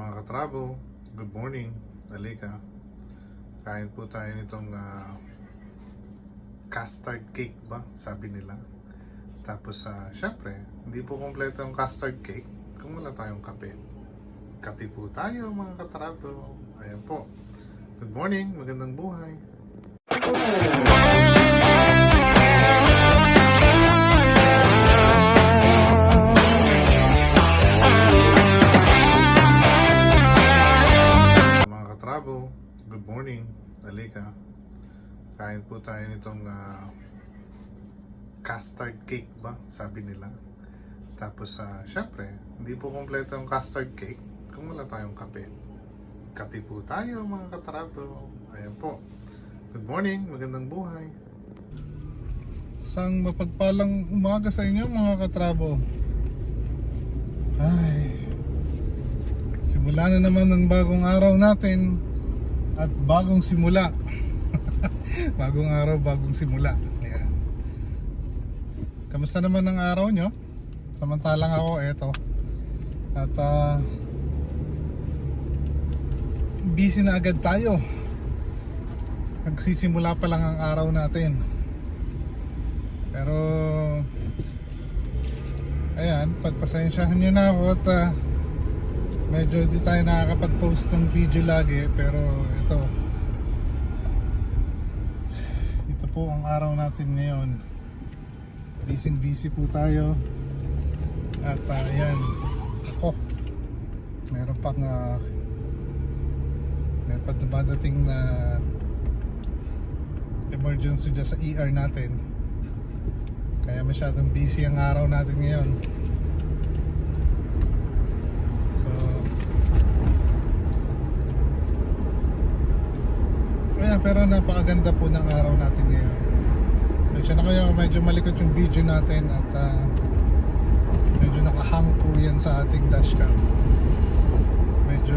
Mga ka-travel, good morning. Halika. Kain po tayo nitong custard cake ba, sabi nila. Tapos syempre, hindi po kompleto ang custard cake kung wala tayong kape. Kape po tayo mga ka-travel. Ayan po. Good morning, magandang buhay. Travel, good morning. Halika. Kain po tayo nitong custard cake ba, sabi nila. Tapos syempre, hindi po kompleto ang custard cake kung wala tayong kape. Kape po tayo mga ka-travel. Ayan po. Good morning, magandang buhay. Isang mapagpalang umaga sa inyo mga ka-travel. Ay, simula na naman ng bagong araw natin at bagong simula. Bagong araw, bagong simula. Ayan. Kamusta naman ang araw nyo? Samantalang ako, eto. At busy na agad tayo. Nagsisimula pa lang ang araw natin. Pero ayan, pagpasensyahan nyo na ako at medyo di tayo nakakapag-post ng video lagi, pero ito po ang araw natin ngayon. Busy po tayo. At ayan, ako meron pa dumadating na emergency dyan sa ER natin, kaya masyadong busy ang araw natin ngayon. Pero napakaganda po ng araw natin ngayon. Medyo na kaya medyo malikot yung video natin at medyo nakahang po yan sa ating dashcam. Medyo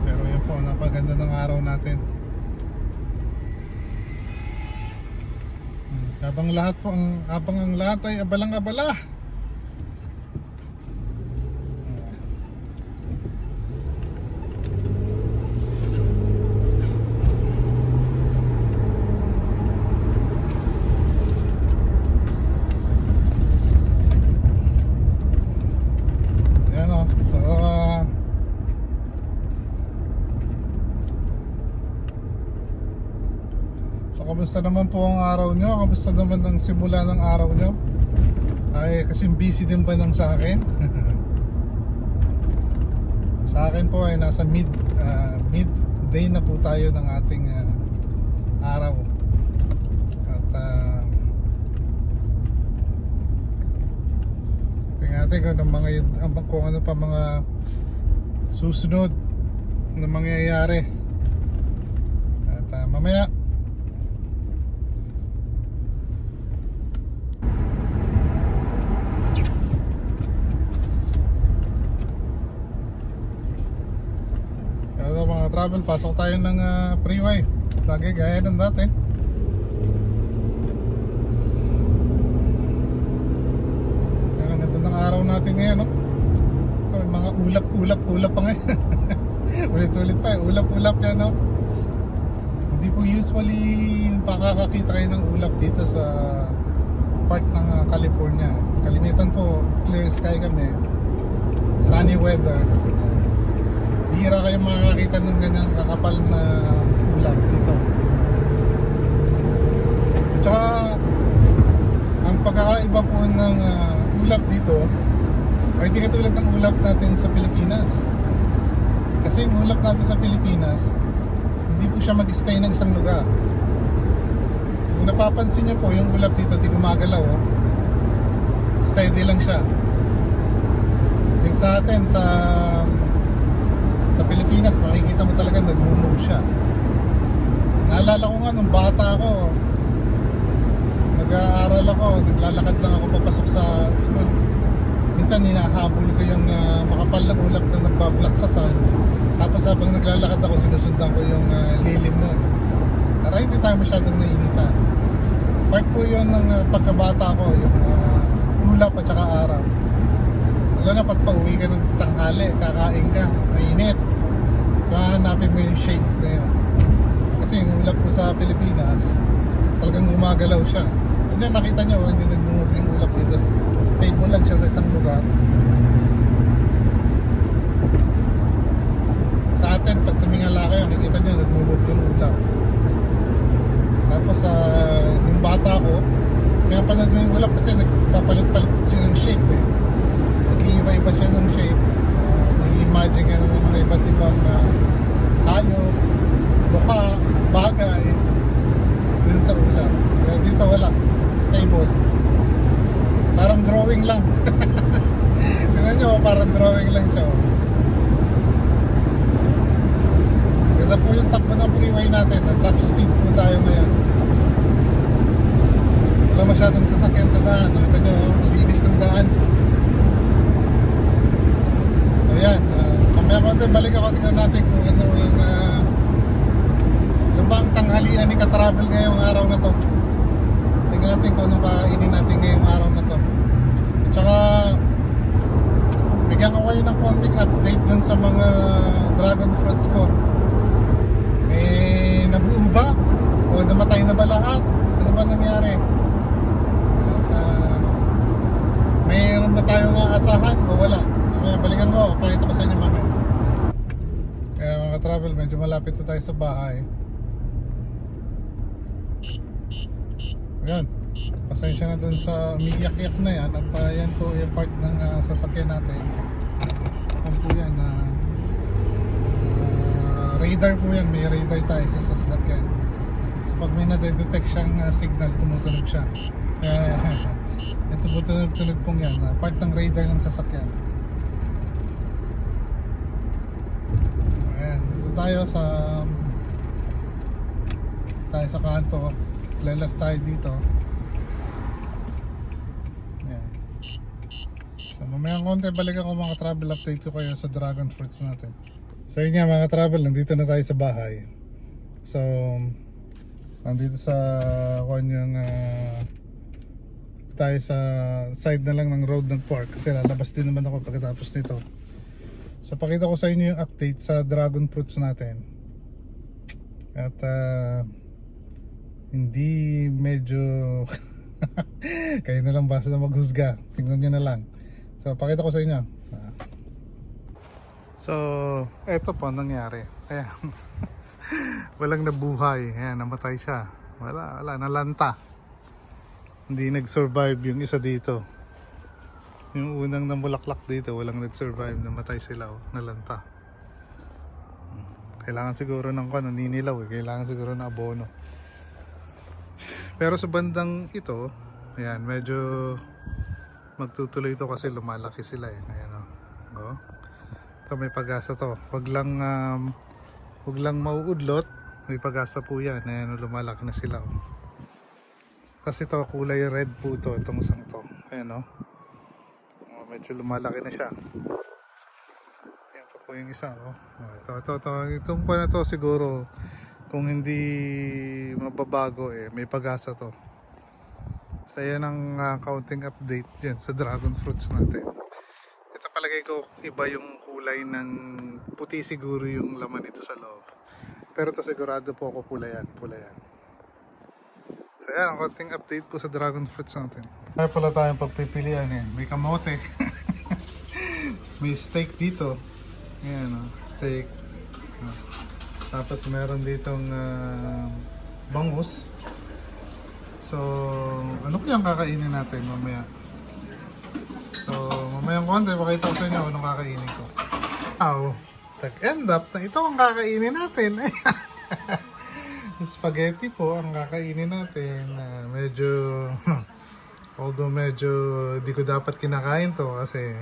pero yan po, napakaganda ng araw natin. Habang ang lahat ay abalang-abala. Kamusta naman po ang araw nyo? Kamusta naman ang simula ng araw nyo? Ay, kasing busy din ba ng sa akin? Sa akin po ay nasa midday na po tayo ng ating araw. At tingnan natin kung ano pa mga susunod na mangyayari. At mamaya mga travel, pasok tayo ng freeway lagi gaya ng dati. Ang ganda ng araw natin ngayon, no? Mga ulap pa ngayon. Ulit-ulit pa, ulap yan, no? Hindi po usually pakakakita kayo ng ulap dito sa part ng California. Kalimitan po clear sky kami, sunny weather. Bihira kayo makakita ng ganyang kakapal na ulap dito. Tsaka ang pagkakaiba po ng ulap dito ay hindi katulad ng ulap natin sa Pilipinas. Kasi yung ulap natin sa Pilipinas, hindi po siya mag-stay ng isang lugar. Kung napapansin nyo po, yung ulap dito di gumagalaw, steady lang siya. Yung sa atin, sa Pilipinas, makikita mo talaga nag-move siya. Naalala ko nga nung bata ako, nag-aaral ako, naglalakad lang ako papasok sa school. Minsan hinahabol ko yung makapal na ulap na nagbablock sa sun. Tapos habang naglalakad ako, sinusundan ko yung lilim nun para hindi tayo masyadong nainitan. Part po yun ng pagkabata ko, yung ulap at saka araw. Lalo na pag pauwi ka ng tanghali, kakain ka, mainit. So hanapin mo yung shades na yun. Kasi yung ulap po sa Pilipinas, talagang gumagalaw siya. Hindi, nakita nyo, hindi nag-move yung ulap dito. Stable lang siya sa isang lugar. Sa atin, pag tumingala kayo, nakikita nyo, nag-move yung ulap. Tapos yung bata ko, kaya panood mo yung ulap kasi nagpapalit-palit siya ng shape eh. Nag-iiba-iba siya ng shape. Nag-imagine ka na ng mga iba't ibang hayop, mukha, bagay dun sa ulap. Kaya dito wala, stable. Parang drawing lang. Tingnan nyo, parang drawing lang siya. Ganda po yung takbo ng freeway natin. Top speed po tayo ngayon. Wala masyadong sasakyan sa daan. Nakita nyo, linis ng daan. So yan, mamaya konti balik ako, tingnan natin kung ano yung bang tanghalian ni ka-travel ngayong araw na to. Tingnan natin kung anong kakainin natin ngayong araw na to. At saka bigyan ko kayo ng konting update dun sa mga dragon fruits ko. Nabuo ba? O namatay na ba lahat? Ano ba nangyari? At mayroon ba tayong aasahan o wala? Balikan ko, pakita ko sa inyo mamaya. Kaya mga travel, medyo malapit na tayo sa bahay. Ayan, pasensya na dun sa umiiyak-iyak na yan. At yan po yung part ng sasakyan natin. Yan po yan, radar po yan, may radar tayo sa sasakyan. So pag may nadedetect siyang signal, tumutunog siya. Kaya yung tumutunog-tunog pong yan, part ng radar ng sasakyan. Ayan, dito tayo sa kanto. Left tayo dito. Ayan. So mamayang konti balik ako mga travel update ko kayo sa dragon fruits natin. So yun nga mga travel, nandito na tayo sa bahay. So nandito sa kanyang tayo sa side na lang ng road ng park kasi lalabas din naman ako pagkatapos nito. So pakita ko sa inyo yung update sa dragon fruits natin. At hindi medyo kayo na lang basta maghusga, tingnan nyo na lang. So pakita ko sa inyo. So, eto po nangyari. Ayan. Walang nabuhay. Ayan, namatay siya. Wala, nalanta. Hindi nag-survive yung isa dito. Yung unang namulaklak dito, walang nag-survive. Namatay sila, nalanta. Kailangan siguro ng naninilaw eh. Kailangan siguro ng abono. Pero sa bandang ito, ayan, medyo magtutuloy ito kasi lumalaki sila eh. Ayan o. Oh. Ito may pag-asa to. Wag lang mauudlot. May pag-asa po yan. Ayan, lumalaki na sila. Oh. Kasi ito kulay red po to. Itong isang to. Ayan o. Oh. Medyo lumalaki na siya. Ayan pa po yung isa. Oh. Ito. Itong pa na to siguro kung hindi mababago eh. May pag-asa to. So yan ang counting update yan sa dragon fruits natin. Ito palagay ko iba yung kulay ng puti siguro yung laman nito sa loob. Pero ito sigurado po ako pula yan. So yan ang counting update po sa dragon fruits natin. Kaya pala tayong pagpipilian yan. May kamote. May steak dito. Ayan o, steak. Tapos meron ditong bangus. So, ano po yung kakainin natin mamaya? So, mamayang konti, pakita ko sa inyo anong kakainin ko. End up na ito ang kakainin natin. Spaghetti po ang kakainin natin. Although medyo di ko dapat kinakain to kasi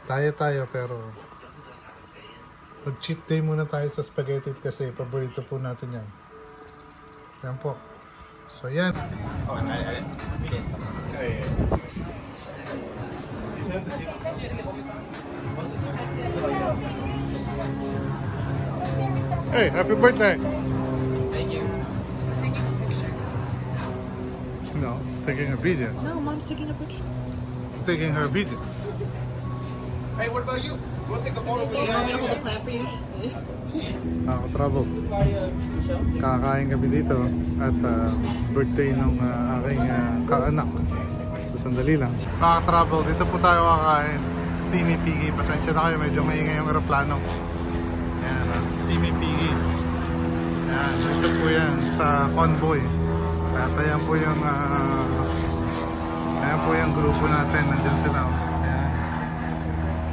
tayo pero mag-cheat day muna tayo sa spaghetti kasi paborito po natin yan. Yan po. So yan. Hey, happy birthday! Thank you. No, taking a video. No, mom's taking a picture. Taking her video. Hey, what about you? You want to take a photo with me? Ako travel. Kakain kami dito at birthday ng aking kaanak. So sandali lang. Travel dito po tayo kakain. Steamy Piggy. Pasensya na kayo, medyo maingay yung aeroplano. Yan, Steamy Piggy. Yan, dito po yan sa Convoy. At ayan po yung grupo natin. Nandyan sila. Ayan.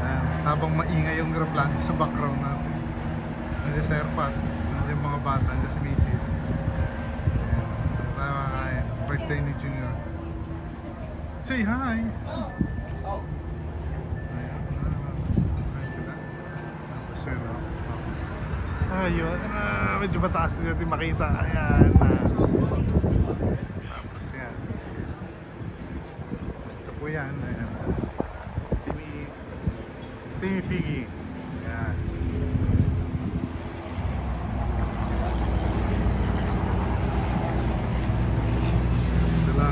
Ayan. Habang maingay yung aeroplano sa background natin. Nandiyan si Airpot. Nandiyan yung mga bata. Nandiyan si Mrs. Ayan. Tayo kakain. Birthday ni Junior. Say hi! Ayan. Ayan sila. Tapos yun, ayun. Medyo mataas din natin makita. Ayan. Tapos yan. Ito po yan. Ayan. Steamy Piggy. Ayan. Sila.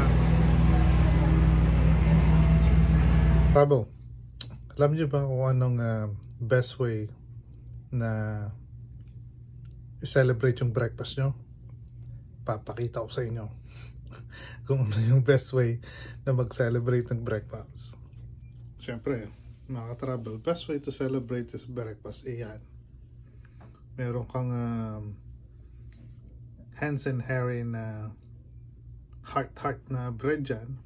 Rabo, alam niyo ba kung anong best way na i-celebrate yung breakfast nyo? Papakita ko sa inyo kung ano yung best way na mag-celebrate ng breakfast. Siyempre, mga ka-travel, best way to celebrate this breakfast ay yan. Meron kang Hans and Harry na heart na bread dyan.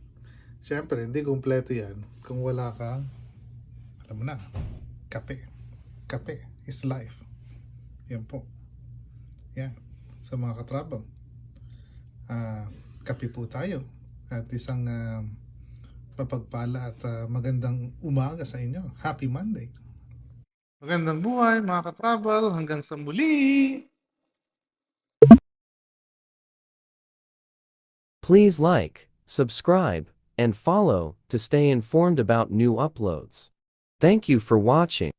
Siyempre, hindi kumpleto yan kung wala kang, alam mo na, kape. Kape is life. Yan po. Yan. Sa mga ka-travel. Kape po tayo. At isang mapagpala at magandang umaga sa inyo. Happy Monday. Magandang buhay mga ka-travel. Hanggang sa muli. Please like, subscribe, and follow to stay informed about new uploads. Thank you for watching.